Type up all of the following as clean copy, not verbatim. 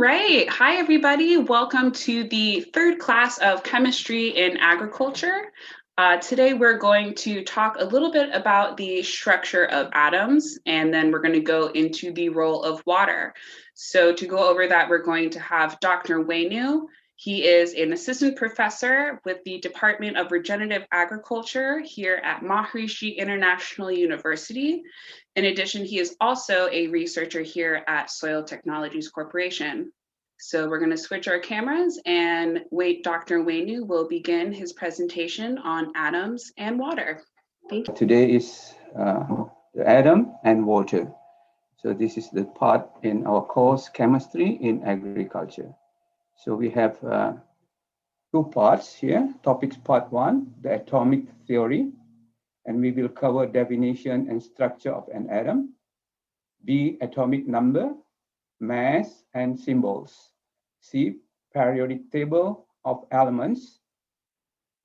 right. Hi, everybody. Welcome to the third class of Chemistry in Agriculture. Today, we're going to talk a little bit about the structure of atoms, and then we're going to go into the role of water. So to go over that, we're going to have Dr. Wenu. He is an assistant professor with the Department of Regenerative Agriculture here at Maharishi International University. In addition, he is also a researcher here at Soil Technologies Corporation. So we're going to switch our cameras and Dr. Wenu will begin his presentation on atoms and water. Thank you. Today is the atom and water. So this is the part in our course, Chemistry in Agriculture. So we have two parts here. Topics part one, the atomic theory, and we will cover definition and structure of an atom. B, atomic number, mass, and symbols. C, periodic table of elements.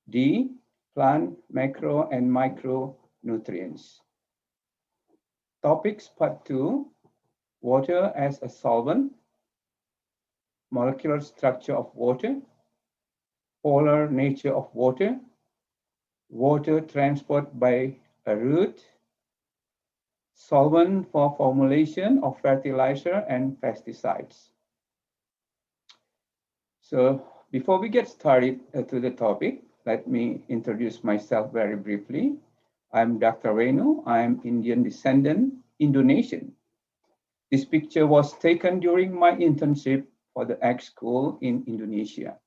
D, plant macro and micronutrients. Topics part two, water as a solvent, molecular structure of water, polar nature of water, water transport by a route, solvent for formulation of fertilizer and pesticides. So before we get started to the topic, let me introduce myself very briefly. I'm Dr. Wenu. I'm Indian descendant, Indonesian. This picture was taken during my internship for the ag school in Indonesia.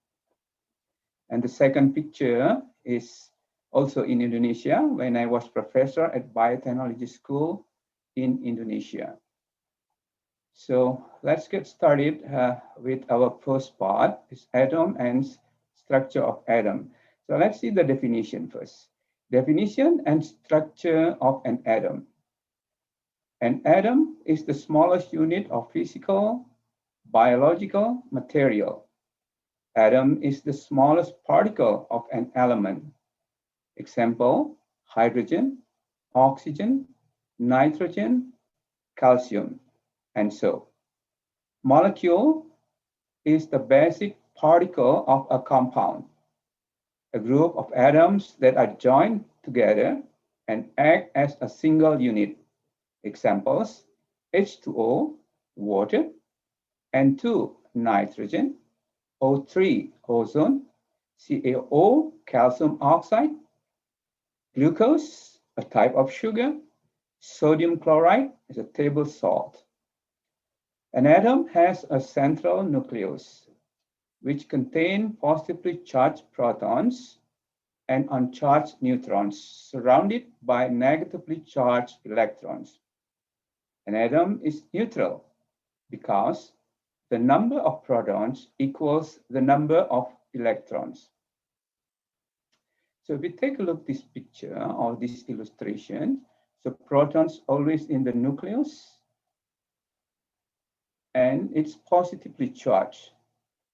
And the second picture is also in Indonesia when I was professor at biotechnology school in Indonesia. So let's get started with our first part, is atom and structure of atom. So let's see the definition first. Definition and structure of an atom. An atom is the smallest unit of physical, biological material. Atom is the smallest particle of an element. Example, hydrogen, oxygen, nitrogen, calcium, and so. Molecule is the basic particle of a compound, a group of atoms that are joined together and act as a single unit. Examples, H2O, water, N2, nitrogen, O3, ozone, CaO, calcium oxide, glucose, a type of sugar, sodium chloride is a table salt. An atom has a central nucleus, which contains positively charged protons and uncharged neutrons, surrounded by negatively charged electrons. An atom is neutral because the number of protons equals the number of electrons. So if we take a look at this picture or this illustration, so protons always in the nucleus, and it's positively charged.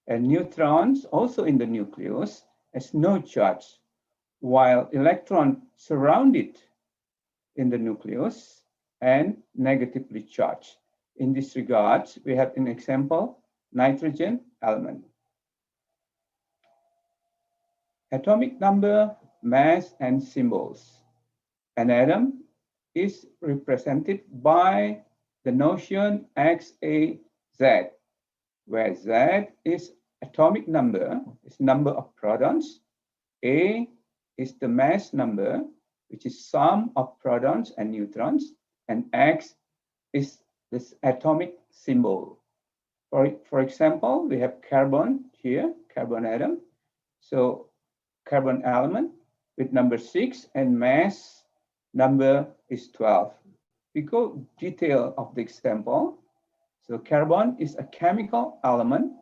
And neutrons also in the nucleus has no charge, while electron surrounded in the nucleus and negatively charged. In this regard, we have an example, nitrogen element. Atomic number, mass, and symbols. An atom is represented by the notion XAZ, where Z is atomic number, is number of protons. A is the mass number, which is sum of protons and neutrons, and X is this atomic symbol. For example, we have carbon here, carbon atom. So carbon element with number 6 and mass number is 12. We go detail of the example. So carbon is a chemical element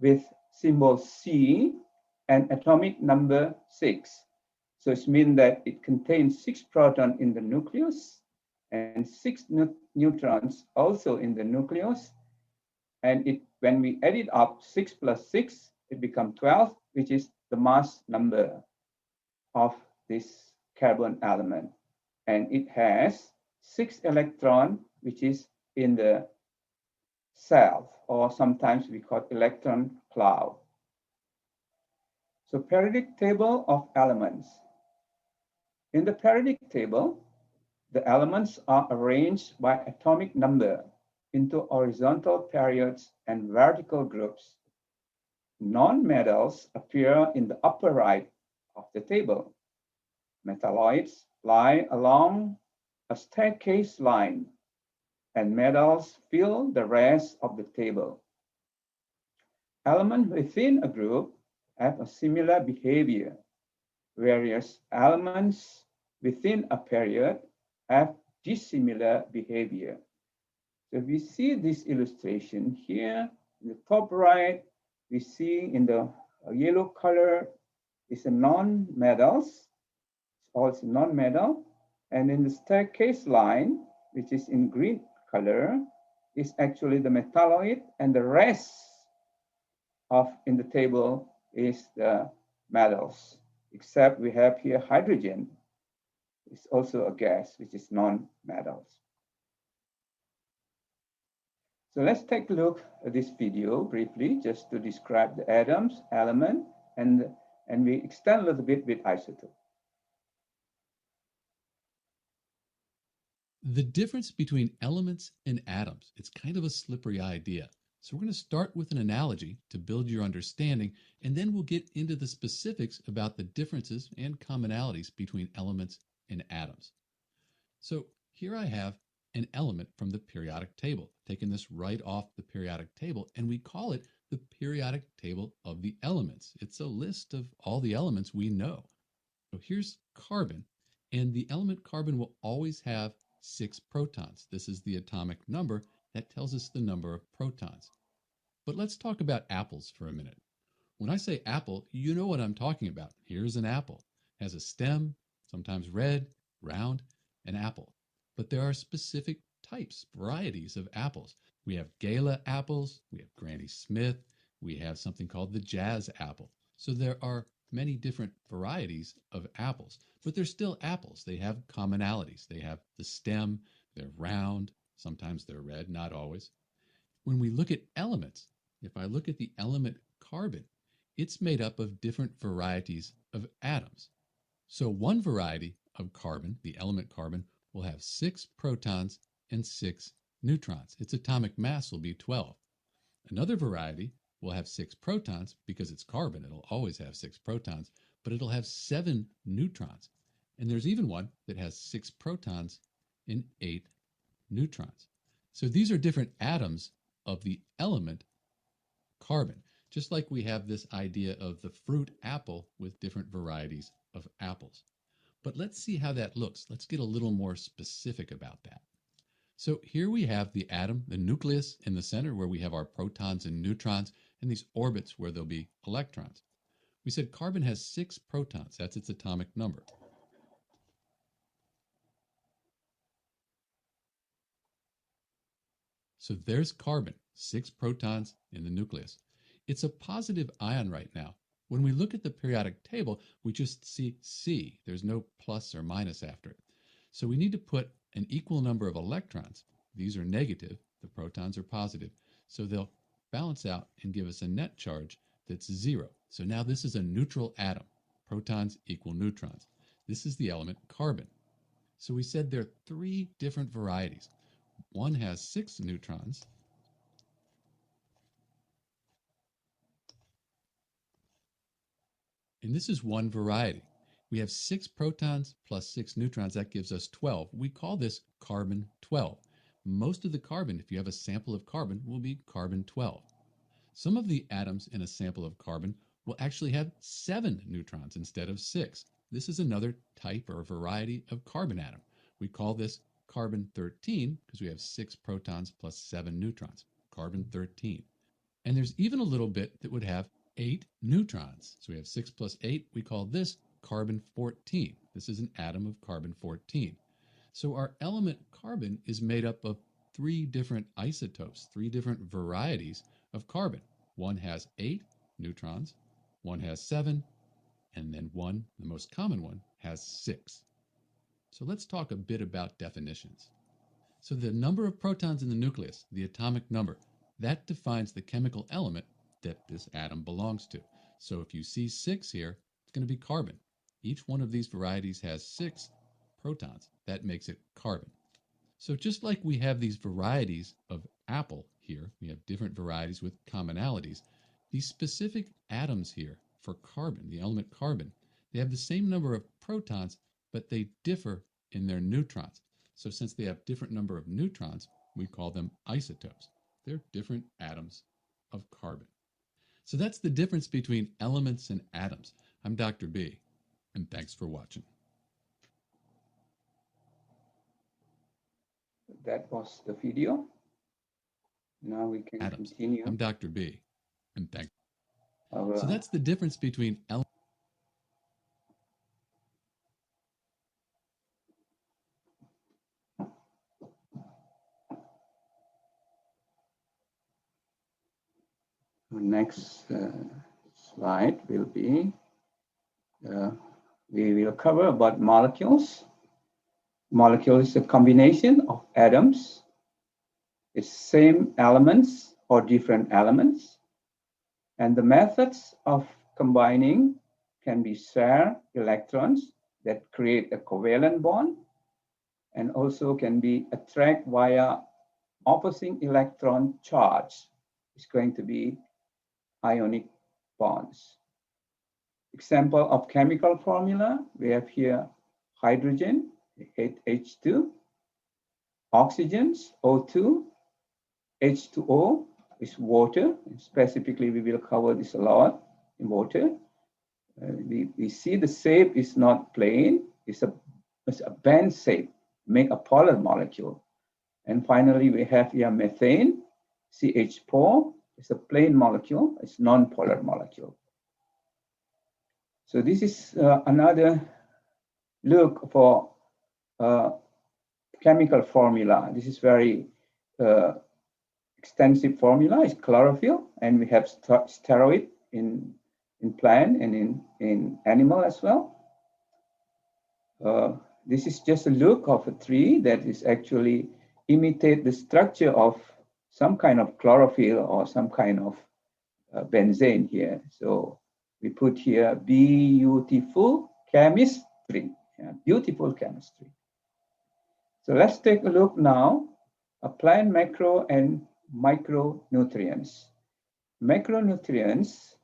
with symbol C and atomic number 6. So it means that it contains 6 protons in the nucleus and 6 neutrons also in the nucleus. And when we add it up, 6 plus 6, it becomes 12, which is the mass number of this carbon element. And it has 6 electrons, which is in the cell, or sometimes we call electron cloud. So periodic table of elements. In the periodic table, the elements are arranged by atomic number into horizontal periods and vertical groups. Non-metals appear in the upper right of the table. Metalloids lie along a staircase line, and metals fill the rest of the table. Elements within a group have a similar behavior, whereas elements within a period have dissimilar behavior. So we see this illustration here in the top right. We see in the yellow color is a non-metals, also non-metal, and in the staircase line, which is in green color, is actually the metalloid, and the rest of in the table is the metals, except we have here hydrogen. It's also a gas, which is non-metals. So let's take a look at this video briefly, just to describe the atoms, element, and we extend a little bit with isotope. The difference between elements and atoms, it's kind of a slippery idea. So we're going to start with an analogy to build your understanding, and then we'll get into the specifics about the differences and commonalities between elements and atoms. So here I have an element from the periodic table, taking this right off the periodic table, and we call it the periodic table of the elements. It's a list of all the elements we know. So here's carbon, and the element carbon will always have 6 protons. This is the atomic number that tells us the number of protons. But let's talk about apples for a minute. When I say apple, you know what I'm talking about. Here's an apple. It has a stem, sometimes red, round, an apple. But there are specific types, varieties of apples. We have Gala apples, we have Granny Smith, we have something called the Jazz apple. So there are many different varieties of apples, but they're still apples. They have commonalities. They have the stem, they're round, sometimes they're red, not always. When we look at elements, if I look at the element carbon, it's made up of different varieties of atoms. So one variety of carbon, the element carbon, will have 6 protons and 6 neutrons. Its atomic mass will be 12. Another variety will have 6 protons because it's carbon. It'll always have 6 protons, but it'll have 7 neutrons. And there's even one that has 6 protons and 8 neutrons. So these are different atoms of the element carbon, just like we have this idea of the fruit apple with different varieties of apples. But let's see how that looks. Let's get a little more specific about that. So here we have the atom, the nucleus in the center where we have our protons and neutrons, and these orbits where there'll be electrons. We said carbon has 6 protons. That's its atomic number. So there's carbon, 6 protons in the nucleus. It's a positive ion right now. When we look at the periodic table, we just see C. There's no plus or minus after it. So we need to put an equal number of electrons. These are negative, the protons are positive. So they'll balance out and give us a net charge that's 0. So now this is a neutral atom. Protons equal neutrons. This is the element carbon. So we said there are 3 different varieties. One has 6 neutrons. And this is one variety. We have 6 protons plus 6 neutrons. That gives us 12. We call this carbon 12. Most of the carbon, if you have a sample of carbon, will be carbon 12. Some of the atoms in a sample of carbon will actually have 7 neutrons instead of 6. This is another type or variety of carbon atom. We call this carbon 13 because we have 6 protons plus 7 neutrons, carbon 13. And there's even a little bit that would have 8 neutrons. So we have 6 plus 8. We call this carbon 14. This is an atom of carbon 14. So our element carbon is made up of 3 different isotopes, 3 different varieties of carbon. One has 8 neutrons, one has 7, and then one, the most common one, has 6. So let's talk a bit about definitions. So the number of protons in the nucleus, the atomic number, That defines the chemical element that this atom belongs to. So if you see 6 here, it's going to be carbon. Each one of these varieties has 6 protons. That makes it carbon. So just like we have these varieties of apple here, we have different varieties with commonalities. These specific atoms here for carbon, the element carbon, they have the same number of protons, but they differ in their neutrons. So since they have different number of neutrons, we call them isotopes. They're different atoms of carbon. So that's the difference between elements and atoms. I'm Dr. B, and thanks for watching. That was the video. Now we can Atoms. continue. I'm Dr. B, and thanks. Our, So that's the difference between elements. next slide will be, we will cover about molecules. Molecule is a combination of atoms. It's same elements or different elements. And the methods of combining can be share electrons that create a covalent bond, and also can be attract via opposing electron charge. It's going to be ionic bonds. Example of chemical formula, we have here hydrogen, H2, oxygens, O2, H2O is water. Specifically, we will cover this a lot in water. We see the shape is not plain, it's a band shape, make a polar molecule. And finally, we have here methane, CH4, it's a plain molecule, it's non-polar molecule. So this is another look for chemical formula. This is very extensive formula. It's chlorophyll, and we have steroid in plant and in animal as well. This is just a look of a tree that is actually imitate the structure of some kind of chlorophyll or some kind of benzene here. So we put here beautiful chemistry, beautiful chemistry. So let's take a look now, plant macro and micronutrients. Macronutrients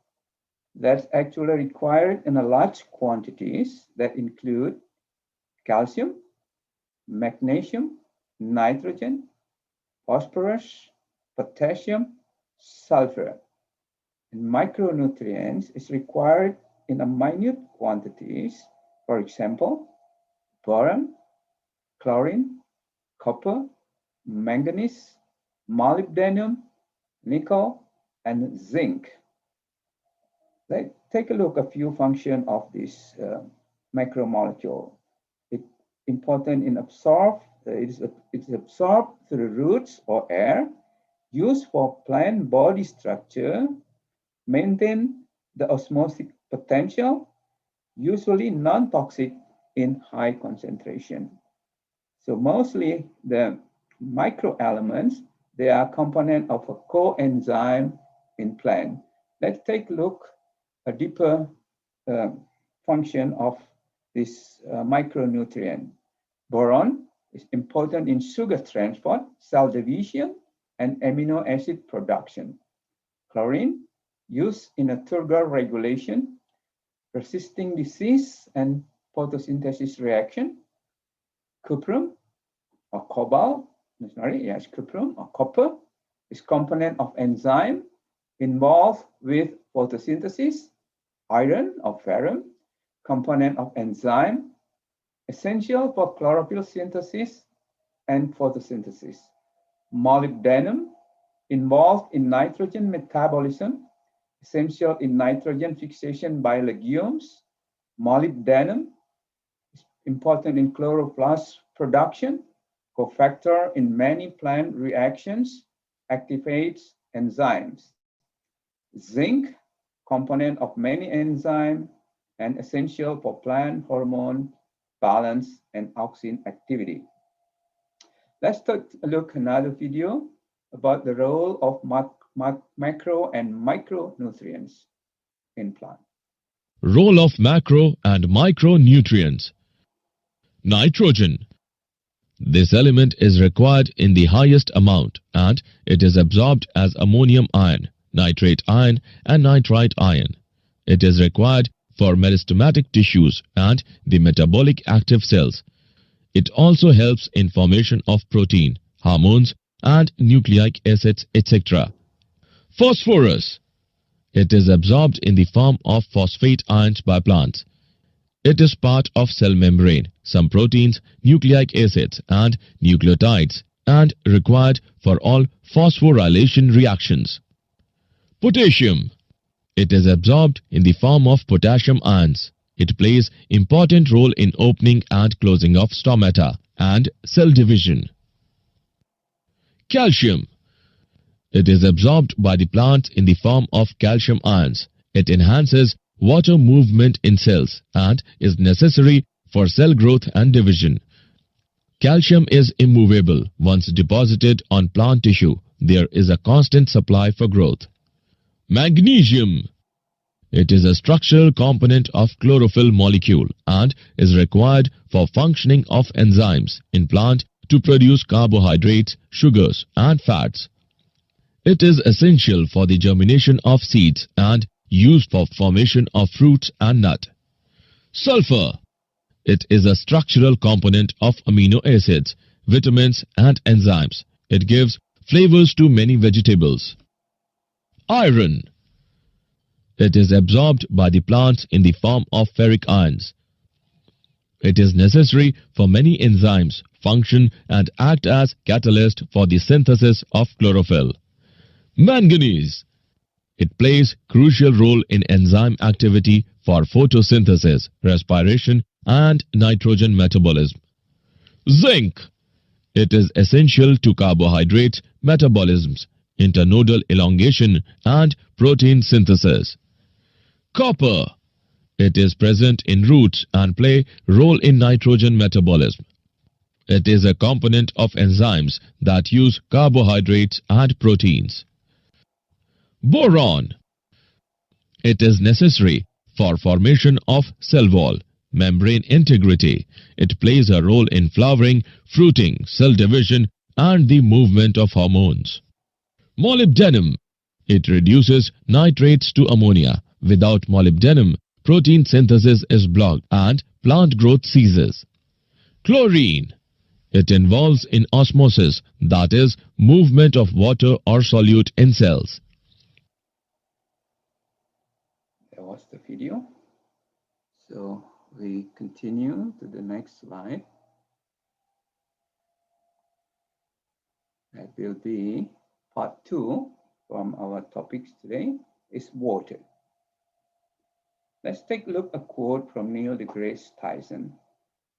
that's actually required in a large quantities that include calcium, magnesium, nitrogen, phosphorus, potassium, sulfur. And micronutrients is required in a minute quantities, for example, boron, chlorine, copper, manganese, molybdenum, nickel, and zinc. Let's take a look at a few functions of this macromolecule. It's important in absorb. It's absorbed through roots or air, used for plant body structure, maintain the osmotic potential, usually non-toxic in high concentration. So mostly the microelements, they are component of a coenzyme in plant. Let's take a look a deeper function of this micronutrient. Boron is important in sugar transport, cell division, and amino acid production. Chlorine, used in a turgor regulation, resisting disease and photosynthesis reaction. Cuprum or cobalt, cuprum or copper is component of enzyme involved with photosynthesis. Iron or ferrum, component of enzyme, essential for chlorophyll synthesis and photosynthesis. Molybdenum, involved in nitrogen metabolism, essential in nitrogen fixation by legumes. Molybdenum is important in chloroplast production, cofactor in many plant reactions, activates enzymes. Zinc, component of many enzymes and essential for plant hormone balance and auxin activity. Let's take a look at another video about the role of macro and micronutrients in plant. Role of macro and micronutrients. Nitrogen. This element is required in the highest amount and it is absorbed as ammonium ion, nitrate ion and nitrite ion. It is required for meristematic tissues and the metabolic active cells. It also helps in formation of protein, hormones and nucleic acids, etc. Phosphorus. It is absorbed in the form of phosphate ions by plants. It is part of cell membrane, some proteins, nucleic acids and nucleotides and required for all phosphorylation reactions. Potassium. It is absorbed in the form of potassium ions. It plays important role in opening and closing of stomata and cell division. Calcium. It is absorbed by the plant in the form of calcium ions. It enhances water movement in cells and is necessary for cell growth and division. Calcium is immovable. Once deposited on plant tissue, there is a constant supply for growth. Magnesium. It is a structural component of chlorophyll molecule and is required for functioning of enzymes in plant to produce carbohydrates, sugars and fats. It is essential for the germination of seeds and used for formation of fruits and nut. Sulfur. It is a structural component of amino acids, vitamins and enzymes. It gives flavors to many vegetables. Iron. It is absorbed by the plants in the form of ferric ions. It is necessary for many enzymes function and act as catalyst for the synthesis of chlorophyll. Manganese. It plays crucial role in enzyme activity for photosynthesis, respiration and nitrogen metabolism. Zinc. It is essential to carbohydrate metabolisms, internodal elongation and protein synthesis. Copper. It is present in roots and play role in nitrogen metabolism. It is a component of enzymes that use carbohydrates and proteins. Boron. It is necessary for formation of cell wall, membrane integrity. It plays a role in flowering, fruiting, cell division and the movement of hormones. Molybdenum. It reduces nitrates to ammonia. Without molybdenum, protein synthesis is blocked and plant growth ceases. Chlorine. It involves in osmosis, that is, movement of water or solute in cells. That was the video. So we continue to the next slide. That will be part 2 from our topics today is water. Let's take a look at a quote from Neil deGrasse Tyson.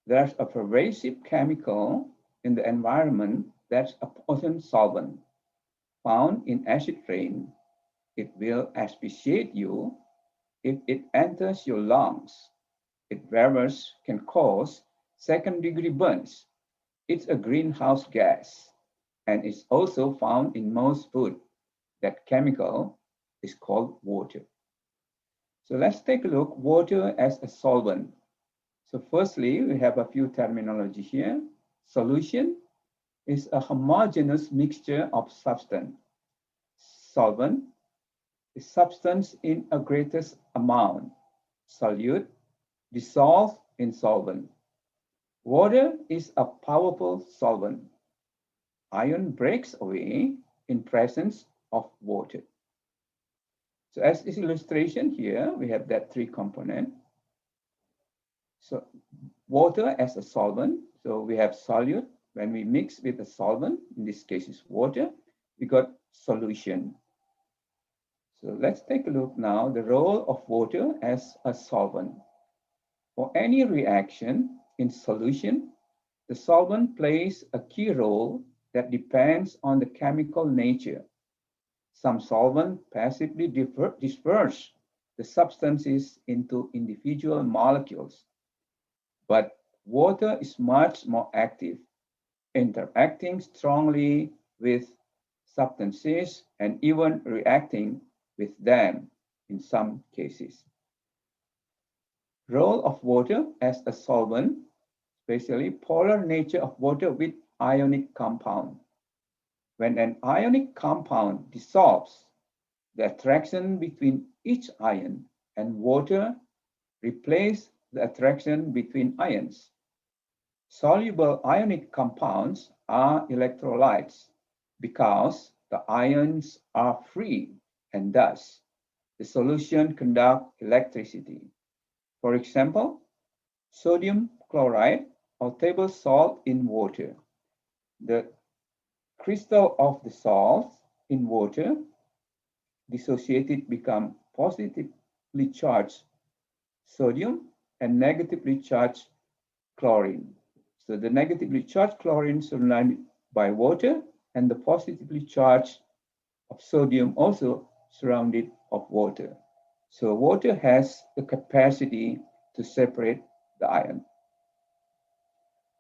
There's a pervasive chemical in the environment that's a potent solvent found in acid rain. It will asphyxiate you if it enters your lungs. Its vapors can cause second-degree burns. It's a greenhouse gas, and it's also found in most food. That chemical is called water. So let's take a look, water as a solvent. So firstly, we have a few terminology here. Solution is a homogeneous mixture of substance. Solvent is substance in a greatest amount. Solute, dissolved in solvent. Water is a powerful solvent. Iron breaks away in presence of water. So as this illustration here, we have that 3 component. So water as a solvent. So we have solute. When we mix with a solvent, in this case is water, we got solution. So let's take a look now, the role of water as a solvent. For any reaction in solution, the solvent plays a key role that depends on the chemical nature. Some solvents passively disperse the substances into individual molecules, but water is much more active, interacting strongly with substances and even reacting with them in some cases. Role of water as a solvent, especially polar nature of water with ionic compound. When an ionic compound dissolves, the attraction between each ion and water replaces the attraction between ions. Soluble ionic compounds are electrolytes because the ions are free and thus the solution conducts electricity. For example, sodium chloride or table salt in water. The crystal of the salt in water dissociated become positively charged sodium and negatively charged chlorine. So the negatively charged chlorine surrounded by water and the positively charged of sodium also surrounded of water. So water has the capacity to separate the ion.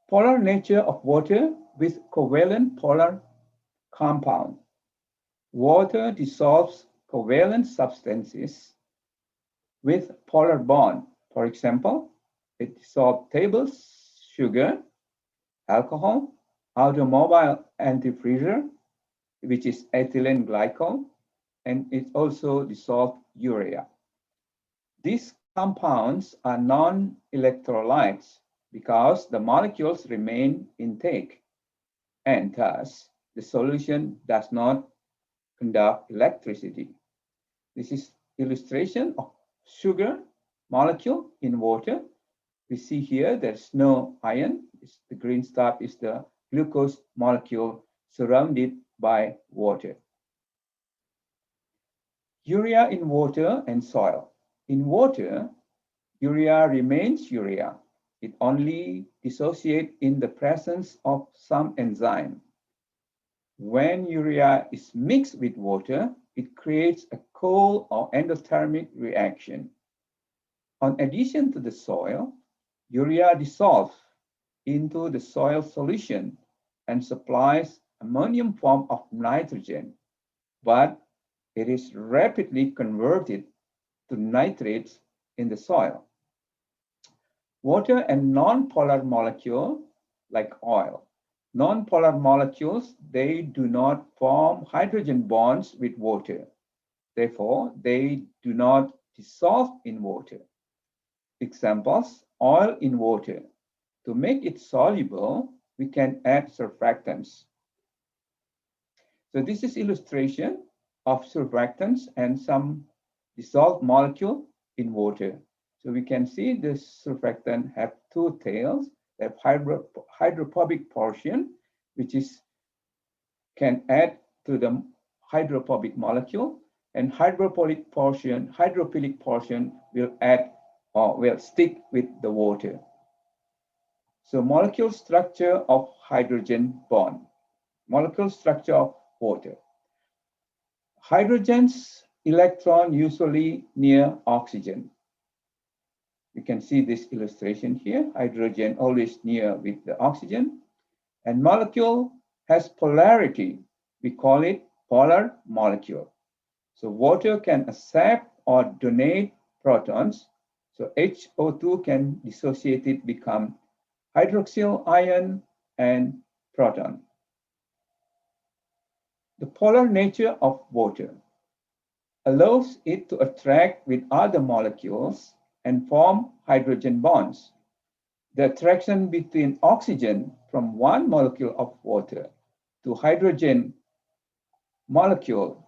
Polar nature of water with covalent polar compound. Water dissolves covalent substances with polar bond. For example, it dissolves table sugar, alcohol, automobile antifreezer, which is ethylene glycol, and it also dissolves urea. These compounds are non-electrolytes because the molecules remain intact, and thus the solution does not conduct electricity. This is illustration of sugar molecule in water. We see here there's no ion. The green stuff is the glucose molecule surrounded by water. Urea in water and soil. In water, urea remains urea. It only dissociates in the presence of some enzyme. When urea is mixed with water, it creates a cold or endothermic reaction. On addition to the soil, urea dissolves into the soil solution and supplies ammonium form of nitrogen, but it is rapidly converted to nitrates in the soil. Water and non-polar molecule like oil. Non-polar molecules, they do not form hydrogen bonds with water. Therefore, they do not dissolve in water. Examples, oil in water. To make it soluble, we can add surfactants. So this is illustration of surfactants and some dissolved molecule in water. So we can see this surfactant have two tails. They have hydrophobic portion, which is can add to the hydrophobic molecule, and hydrophilic portion will add or will stick with the water. So molecule structure of hydrogen bond, molecule structure of water. Hydrogen's electron usually near oxygen. You can see this illustration here. Hydrogen always near with the oxygen. And molecule has polarity. We call it polar molecule. So water can accept or donate protons. So HO2 can dissociate it, become hydroxyl ion and proton. The polar nature of water allows it to attract with other molecules and form hydrogen bonds. The attraction between oxygen from one molecule of water to hydrogen molecule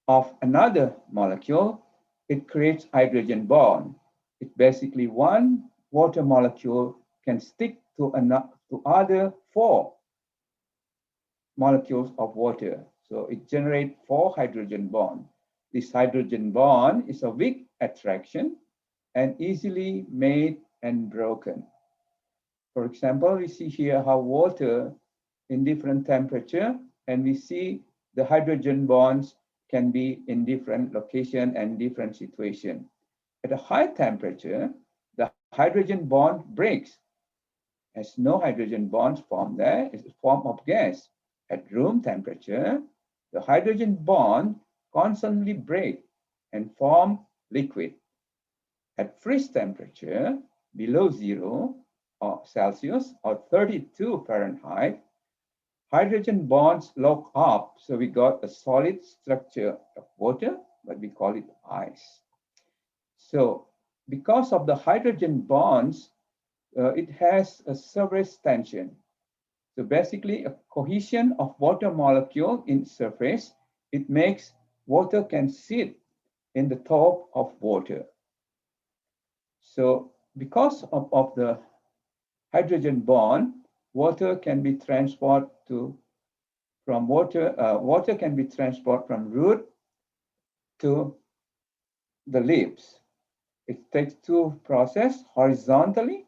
of another molecule, it creates hydrogen bond. It basically one water molecule can stick to other four molecules of water. So it generates 4 hydrogen bonds. This hydrogen bond is a weak attraction and easily made and broken. For example, we see here how water in different temperature, and we see the hydrogen bonds can be in different location and different situation. At a high temperature, the hydrogen bond breaks. As no hydrogen bonds formed there, it's a form of gas. At room temperature, the hydrogen bond constantly break and form liquid. At freeze temperature, below 0 or Celsius or 32 Fahrenheit, hydrogen bonds lock up, so we got a solid structure of water, but we call it ice. So because of the hydrogen bonds, it has a surface tension. So basically a cohesion of water molecule in surface, it makes water can sit in the top of water. So because of the hydrogen bond, water can be transported from root to the leaves. It takes two processes horizontally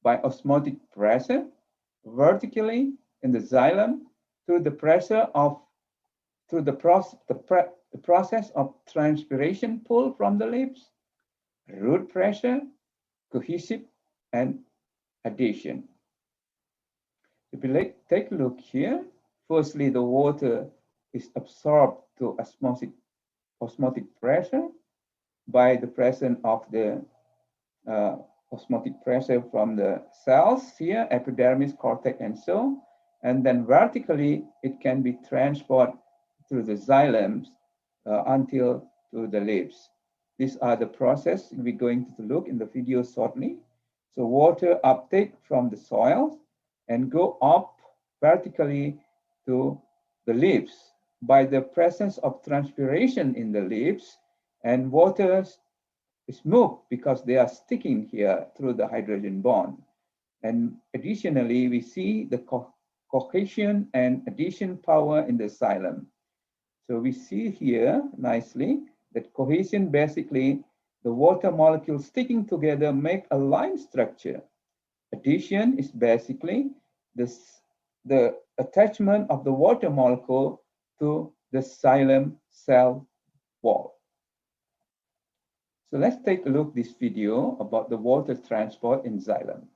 by osmotic pressure, vertically in the xylem through the process of transpiration pull from the leaves, root pressure, cohesive, and adhesion. If we take a look here, firstly, the water is absorbed to osmotic pressure by the presence of the osmotic pressure from the cells here, epidermis, cortex, and so. And then vertically, it can be transported through the xylems until to the leaves. These are the process we're going to look in the video shortly. So water uptake from the soils and go up vertically to the leaves by the presence of transpiration in the leaves, and water is moved because they are sticking here through the hydrogen bond. And additionally, we see the cohesion and adhesion power in the xylem. So we see here nicely that cohesion, basically the water molecules sticking together make a line structure. Adhesion is basically the attachment of the water molecule to the xylem cell wall. So let's take a look at this video about the water transport in xylem.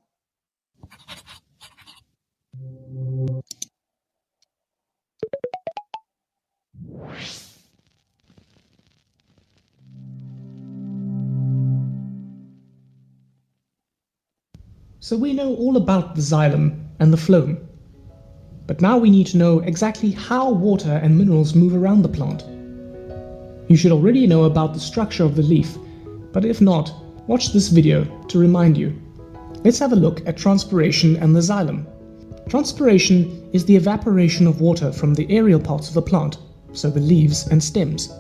So we know all about the xylem and the phloem. But now we need to know exactly how water and minerals move around the plant. You should already know about the structure of the leaf, but if not, watch this video to remind you. Let's have a look at transpiration and the xylem. Transpiration is the evaporation of water from the aerial parts of the plant, so the leaves and stems.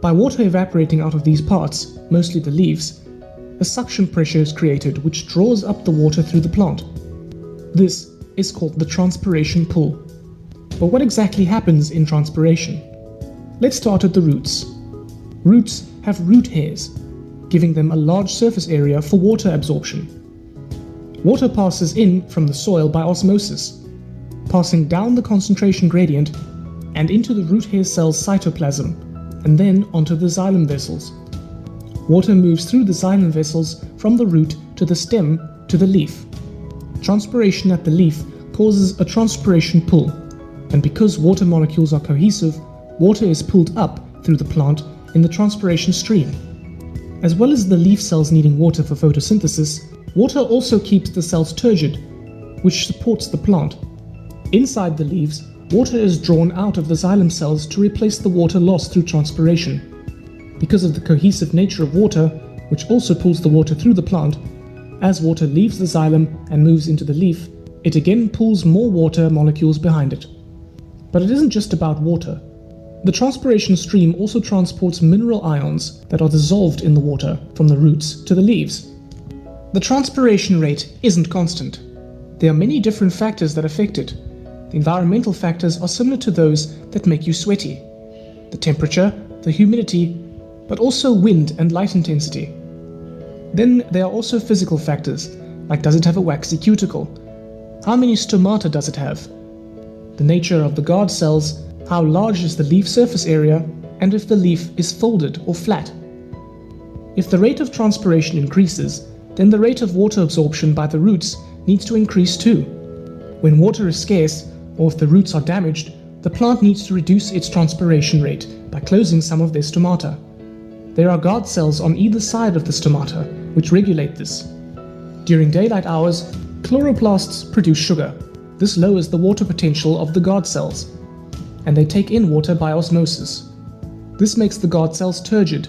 By water evaporating out of these parts, mostly the leaves, a suction pressure is created which draws up the water through the plant. This is called the transpiration pull. But what exactly happens in transpiration? Let's start at the roots. Roots have root hairs, giving them a large surface area for water absorption. Water passes in from the soil by osmosis, passing down the concentration gradient and into the root hair cell's cytoplasm, and then onto the xylem vessels. Water moves through the xylem vessels from the root to the stem to the leaf. Transpiration at the leaf causes a transpiration pull, and because water molecules are cohesive, water is pulled up through the plant in the transpiration stream. As well as the leaf cells needing water for photosynthesis, water also keeps the cells turgid, which supports the plant. Inside the leaves, water is drawn out of the xylem cells to replace the water lost through transpiration. Because of the cohesive nature of water, which also pulls the water through the plant, as water leaves the xylem and moves into the leaf, it again pulls more water molecules behind it. But it isn't just about water. The transpiration stream also transports mineral ions that are dissolved in the water from the roots to the leaves. The transpiration rate isn't constant. There are many different factors that affect it. The environmental factors are similar to those that make you sweaty. The temperature, the humidity, but also wind and light intensity. Then there are also physical factors, like does it have a waxy cuticle? How many stomata does it have? The nature of the guard cells, how large is the leaf surface area, and if the leaf is folded or flat. If the rate of transpiration increases, then the rate of water absorption by the roots needs to increase too. When water is scarce, or if the roots are damaged, the plant needs to reduce its transpiration rate by closing some of their stomata. There are guard cells on either side of the stomata which regulate this. During daylight hours, chloroplasts produce sugar. This lowers the water potential of the guard cells, and they take in water by osmosis. This makes the guard cells turgid.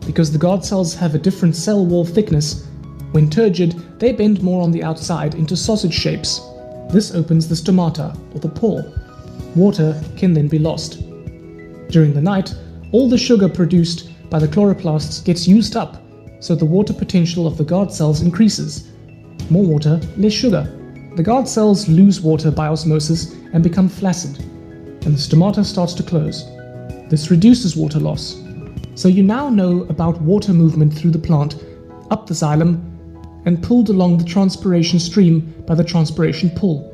Because the guard cells have a different cell wall thickness, when turgid, they bend more on the outside into sausage shapes. This opens the stomata, or the pore. Water can then be lost. During the night, all the sugar produced by the chloroplasts gets used up, so the water potential of the guard cells increases. More water, less sugar. The guard cells lose water by osmosis and become flaccid, and the stomata starts to close. This reduces water loss. So you now know about water movement through the plant, up the xylem, and pulled along the transpiration stream by the transpiration pull.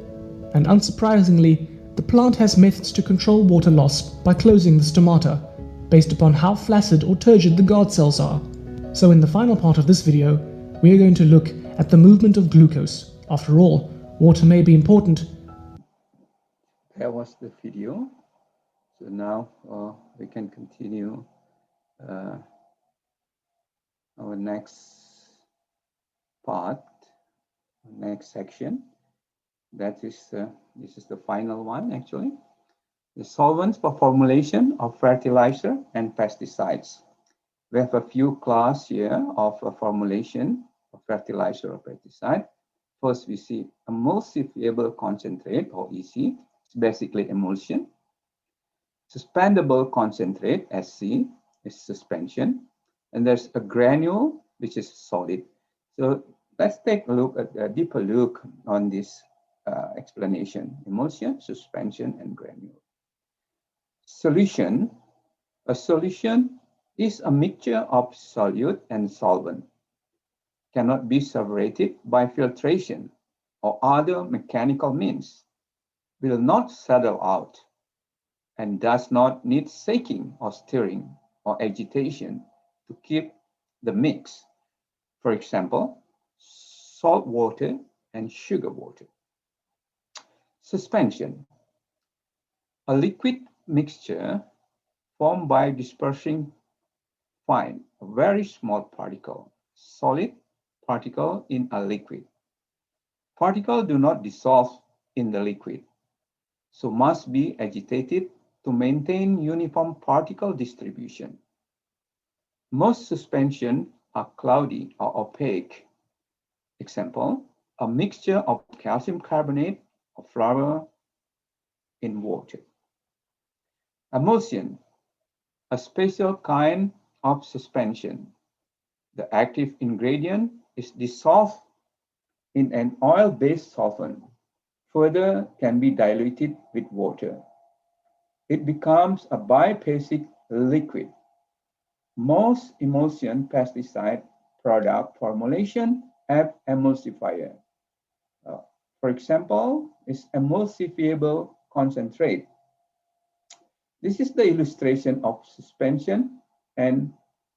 And unsurprisingly, the plant has methods to control water loss by closing the stomata, based upon how flaccid or turgid the guard cells are. So in the final part of this video, we are going to look at the movement of glucose. After all, water may be important. That was the video. So now we can continue our next part, next section. That is, this is the final one actually. The solvents for formulation of fertilizer and pesticides. We have a few classes here of a formulation of fertilizer or pesticide. First, we see emulsifiable concentrate, or EC. It's basically emulsion. Suspendable concentrate, SC, is suspension. And there's a granule, which is solid. So let's take a look at a deeper look on this explanation: emulsion, suspension, and granule. Solution. A solution is a mixture of solute and solvent. Cannot be separated by filtration or other mechanical means. Will not settle out and does not need shaking or stirring or agitation to keep the mix. For example, salt water and sugar water. Suspension. A liquid mixture formed by dispersing fine, a very small particle, solid particle in a liquid. Particles do not dissolve in the liquid, so must be agitated to maintain uniform particle distribution. Most suspensions are cloudy or opaque. Example, a mixture of calcium carbonate or flour in water. Emulsion, a special kind of suspension. The active ingredient is dissolved in an oil-based solvent. Further, can be diluted with water. It becomes a biphasic liquid. Most emulsion pesticide product formulation have emulsifier. For example, is emulsifiable concentrate. This is the illustration of suspension and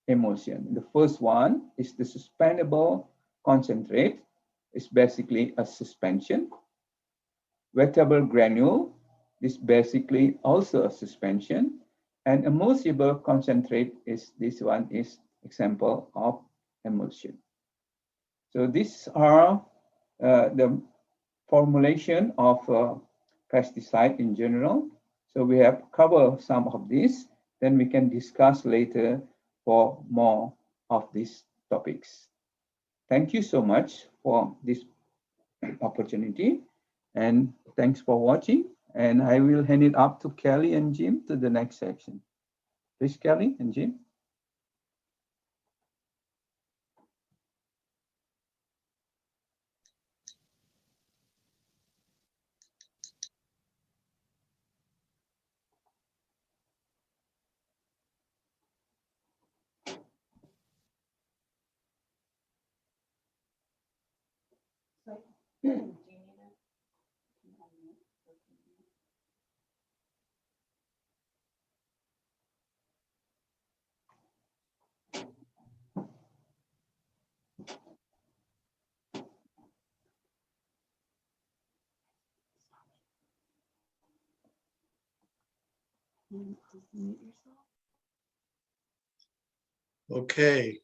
emulsion. The first one is the suspendable concentrate. It's basically a suspension. Wettable granule is basically also a suspension. And emulsible concentrate is, this one is example of emulsion. So these are the formulation of pesticide in general. So we have covered some of this, then we can discuss later for more of these topics. Thank you so much for this opportunity, and thanks for watching. And I will hand it up to Kelly and Jim to the next section. Please, Kelly and Jim. Okay.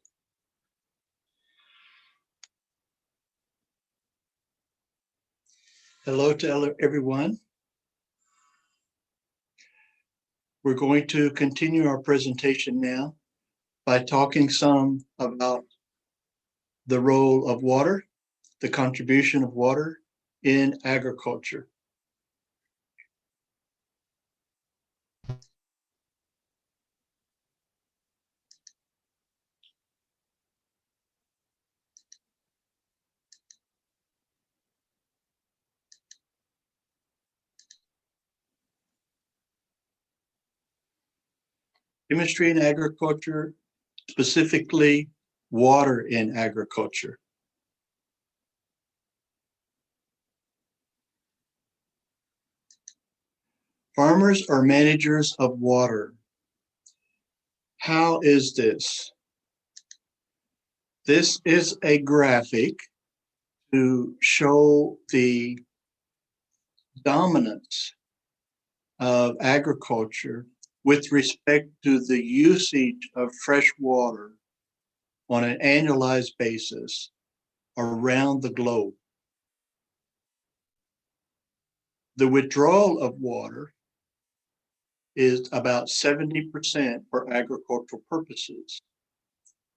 Hello to everyone. We're going to continue our presentation now by talking some about the role of water, the contribution of water in agriculture. Chemistry in agriculture, specifically water in agriculture. Farmers are managers of water. How is this? This is a graphic to show the dominance of agriculture with respect to the usage of fresh water on an annualized basis around the globe. The withdrawal of water is about 70% for agricultural purposes.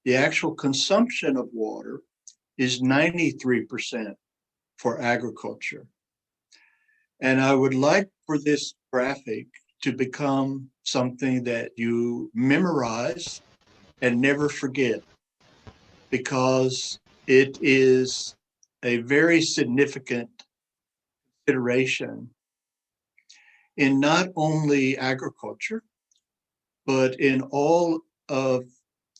The actual consumption of water is 93% for agriculture. And I would like for this graphic to become something that you memorize and never forget, because it is a very significant consideration in not only agriculture, but in all of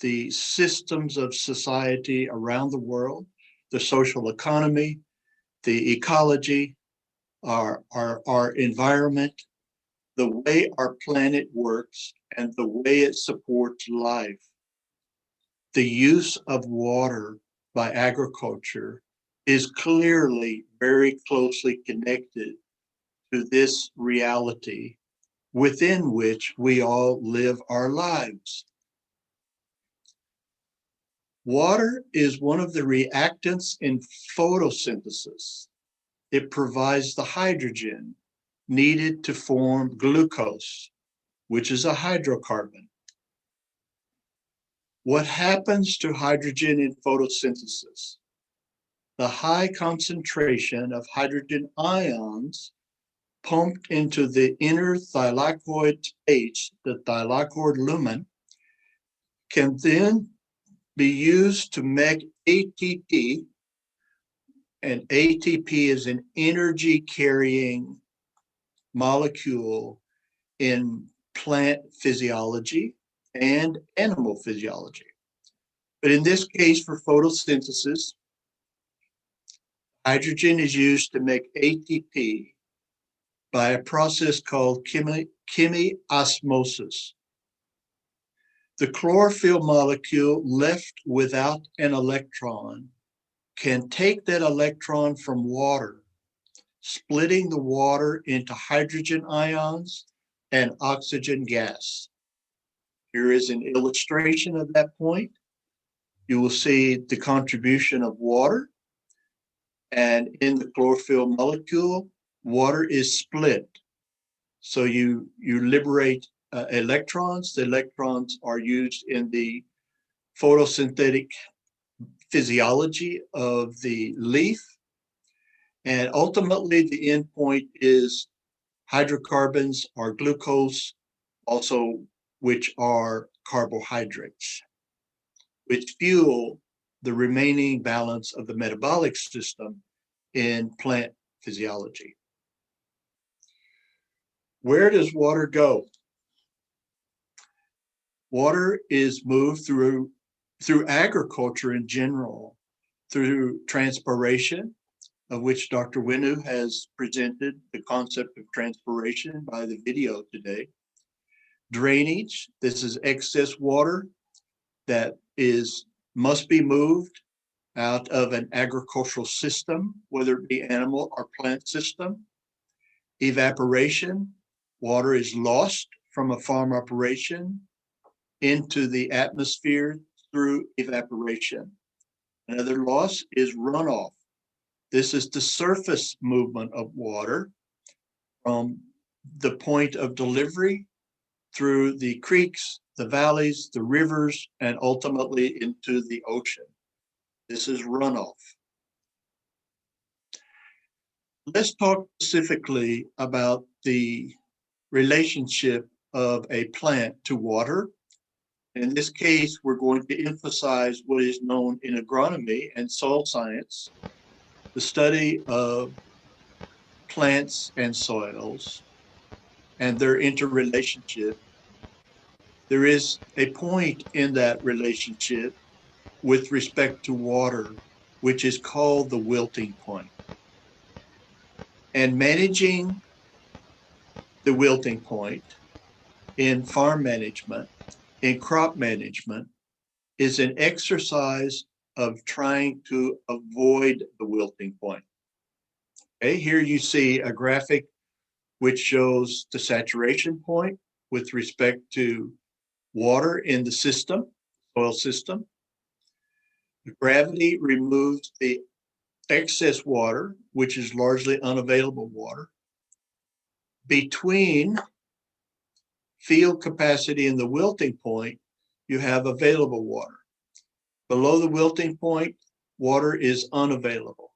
the systems of society around the world, the social economy, the ecology, our environment, the way our planet works, and the way it supports life. The use of water by agriculture is clearly very closely connected to this reality within which we all live our lives. Water is one of the reactants in photosynthesis. It provides the hydrogen needed to form glucose, which is a hydrocarbon. What happens to hydrogen in photosynthesis? The high concentration of hydrogen ions pumped into the inner thylakoid space, the thylakoid lumen, can then be used to make ATP, and ATP is an energy-carrying molecule in plant physiology and animal physiology. But in this case, for photosynthesis, hydrogen is used to make ATP by a process called chemiosmosis. The chlorophyll molecule left without an electron can take that electron from water, splitting the water into hydrogen ions and oxygen gas. Here is an illustration of that point. You will see the contribution of water, and in the chlorophyll molecule, water is split. So you liberate electrons. The electrons are used in the photosynthetic physiology of the leaf. And ultimately, the end point is hydrocarbons or glucose, also which are carbohydrates, which fuel the remaining balance of the metabolic system in plant physiology. Where does water go? Water is moved through agriculture in general, through transpiration, of which Dr. Wenu has presented the concept of transpiration by the video today. Drainage, this is excess water that must be moved out of an agricultural system, whether it be animal or plant system. Evaporation, water is lost from a farm operation into the atmosphere through evaporation. Another loss is runoff. This is the surface movement of water from the point of delivery through the creeks, the valleys, the rivers, and ultimately into the ocean. This is runoff. Let's talk specifically about the relationship of a plant to water. In this case, we're going to emphasize what is known in agronomy and soil science, the study of plants and soils and their interrelationship. There is a point in that relationship with respect to water, which is called the wilting point. And managing the wilting point in farm management, in crop management, is an exercise of trying to avoid the wilting point. Okay, here you see a graphic which shows the saturation point with respect to water in the system, soil system. The gravity removes the excess water, which is largely unavailable water. Between field capacity and the wilting point, you have available water. Below the wilting point, water is unavailable.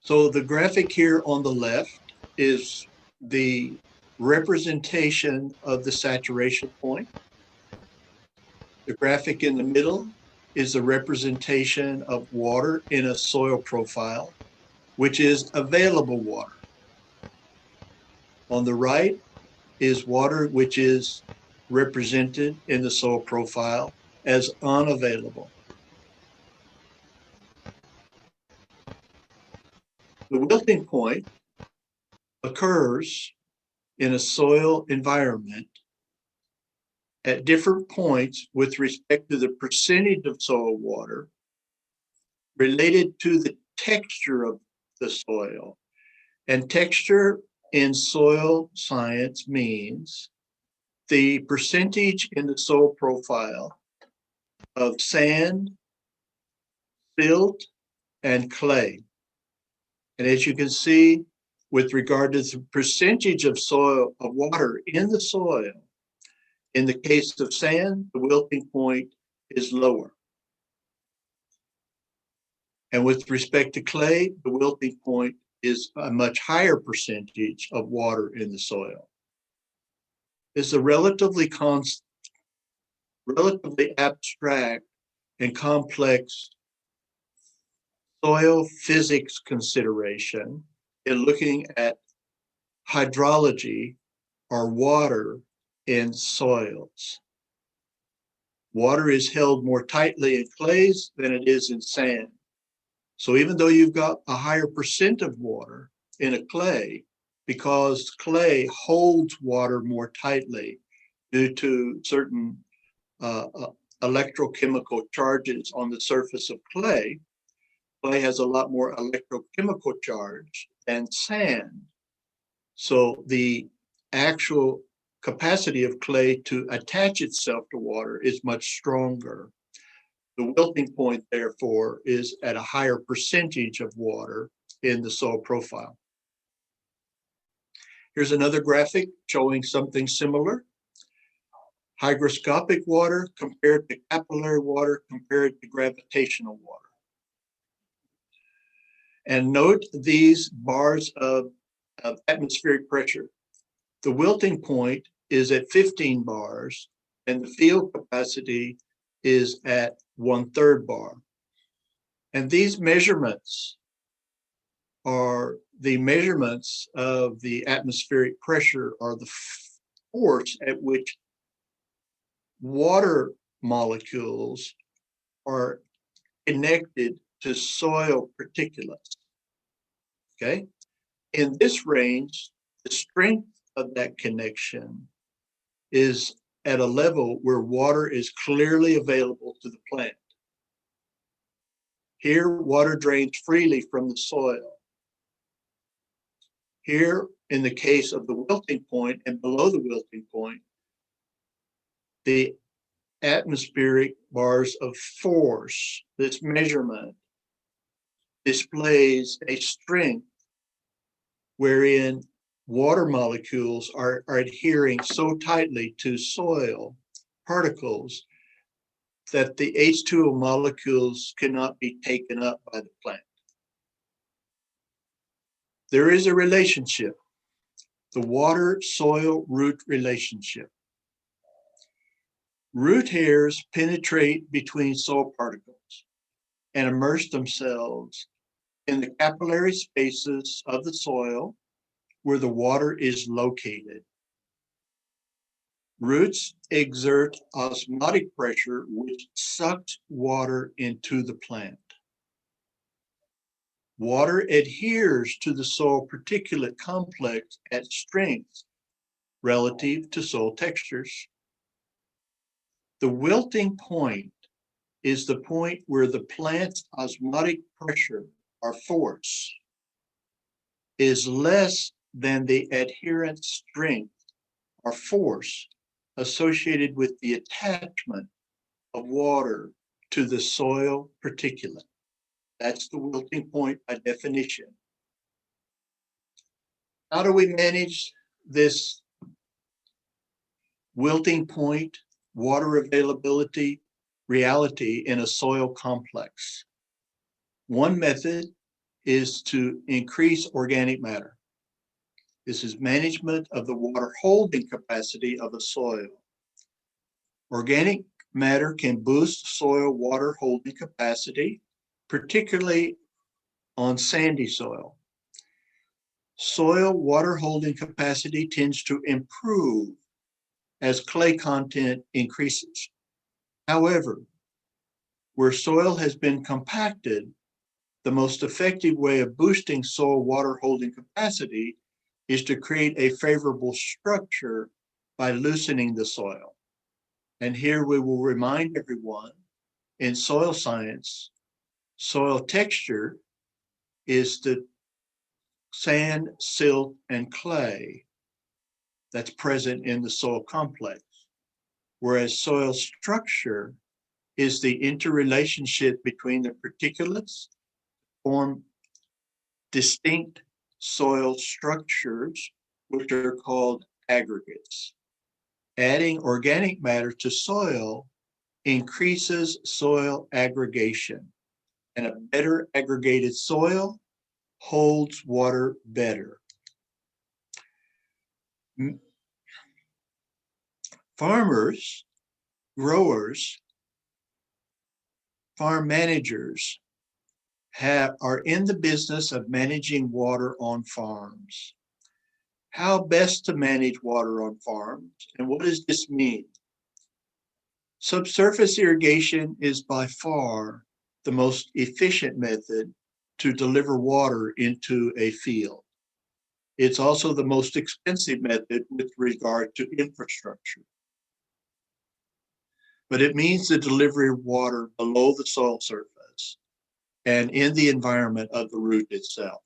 So the graphic here on the left is the representation of the saturation point. The graphic in the middle is the representation of water in a soil profile, which is available water. On the right is water which is represented in the soil profile as unavailable. The wilting point occurs in a soil environment at different points with respect to the percentage of soil water related to the texture of the soil. And texture in soil science means the percentage in the soil profile of sand, silt, and clay. And as you can see, with regard to the percentage of soil, of water in the soil, in the case of sand, the wilting point is lower. And with respect to clay, the wilting point is a much higher percentage of water in the soil. It's a relatively abstract and complex soil physics consideration in looking at hydrology or water in soils. Water is held more tightly in clays than it is in sand. So even though you've got a higher percent of water in a clay, because clay holds water more tightly due to certain electrochemical charges on the surface of clay, clay has a lot more electrochemical charge than sand. So the actual capacity of clay to attach itself to water is much stronger. The wilting point, therefore, is at a higher percentage of water in the soil profile. Here's another graphic showing something similar. Hygroscopic water compared to capillary water compared to gravitational water. And note these bars of atmospheric pressure. The wilting point is at 15 bars and the field capacity is at 1/3 bar. And these measurements are the measurements of the atmospheric pressure, or the force at which water molecules are connected to soil particulates. Okay? In this range, the strength of that connection is at a level where water is clearly available to the plant. Here, water drains freely from the soil. Here, in the case of the wilting point and below the wilting point, the atmospheric bars of force, this measurement, displays a strength wherein water molecules are adhering so tightly to soil particles that the H2O molecules cannot be taken up by the plant. There is a relationship, the water-soil-root relationship. Root hairs penetrate between soil particles and immerse themselves in the capillary spaces of the soil where the water is located. Roots exert osmotic pressure, which sucks water into the plant. Water adheres to the soil particulate complex at strengths relative to soil textures. The wilting point is the point where the plant's osmotic pressure, or force, is less than the adherent strength or force associated with the attachment of water to the soil particulate. That's the wilting point by definition. How do we manage this wilting point, water availability, reality in a soil complex? One method is to increase organic matter. This is management of the water holding capacity of a soil. Organic matter can boost soil water holding capacity, particularly on sandy soil. Soil water holding capacity tends to improve as clay content increases. However, where soil has been compacted, the most effective way of boosting soil water holding capacity is to create a favorable structure by loosening the soil. And here we will remind everyone, in soil science, soil texture is the sand, silt, and clay that's present in the soil complex, whereas soil structure is the interrelationship between the particulates form distinct soil structures, which are called aggregates. Adding organic matter to soil increases soil aggregation, and a better aggregated soil holds water better. Farmers, growers, farm managers are in the business of managing water on farms. How best to manage water on farms, and what does this mean? Subsurface irrigation is by far the most efficient method to deliver water into a field. It's also the most expensive method with regard to infrastructure. But it means the delivery of water below the soil surface and in the environment of the root itself.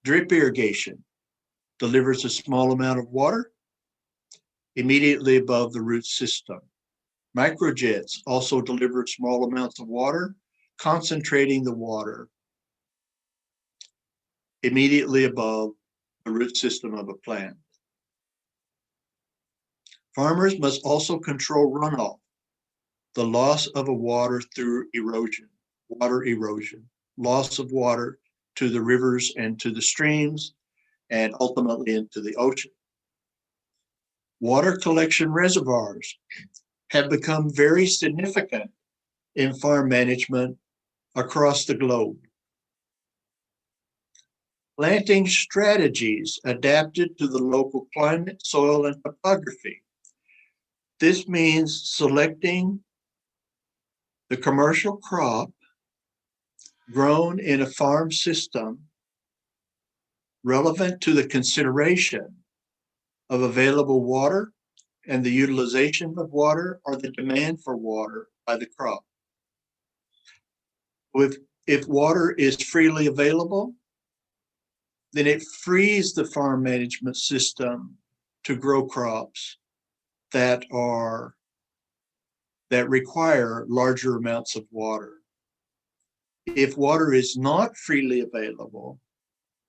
Drip irrigation delivers a small amount of water immediately above the root system. Microjets also deliver small amounts of water, concentrating the water immediately above the root system of a plant. Farmers must also control runoff, the loss of water through erosion, water erosion, loss of water to the rivers and to the streams, and ultimately into the ocean. Water collection reservoirs have become very significant in farm management across the globe. Planting strategies adapted to the local climate, soil, and topography. This means selecting the commercial crop grown in a farm system relevant to the consideration of available water and the utilization of water or the demand for water by the crop. If water is freely available, then it frees the farm management system to grow crops that require larger amounts of water. If water is not freely available,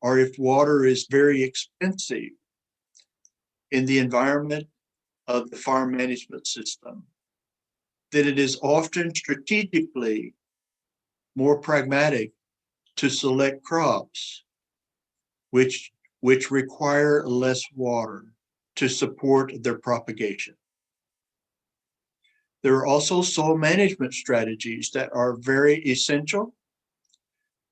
or if water is very expensive in the environment of the farm management system, then it is often strategically more pragmatic to select crops which require less water to support their propagation. There are also soil management strategies that are very essential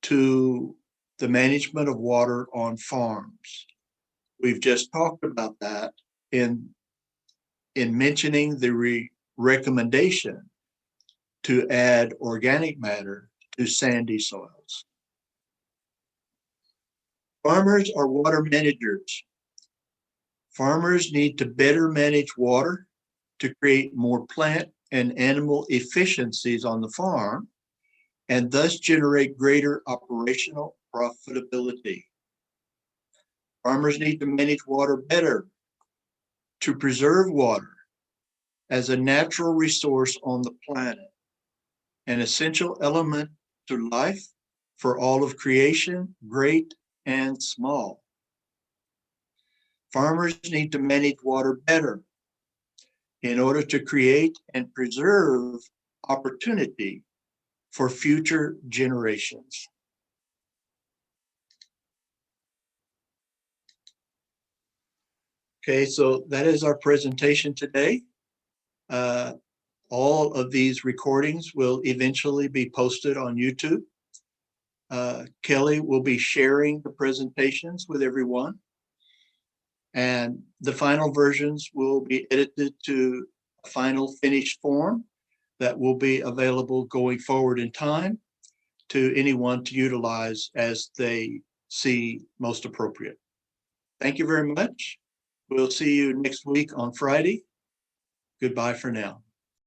to the management of water on farms. We've just talked about that in mentioning the recommendation to add organic matter to sandy soils. Farmers are water managers. Farmers need to better manage water to create more plant and animal efficiencies on the farm, and thus generate greater operational profitability. Farmers need to manage water better to preserve water as a natural resource on the planet, an essential element to life for all of creation, great and small. Farmers need to manage water better in order to create and preserve opportunity for future generations. Okay, so that is our presentation today. All of these recordings will eventually be posted on YouTube. Kelly will be sharing the presentations with everyone, and the final versions will be edited to a final finished form that will be available going forward in time to anyone to utilize as they see most appropriate. Thank you very much. We'll see you next week on Friday. Goodbye for now.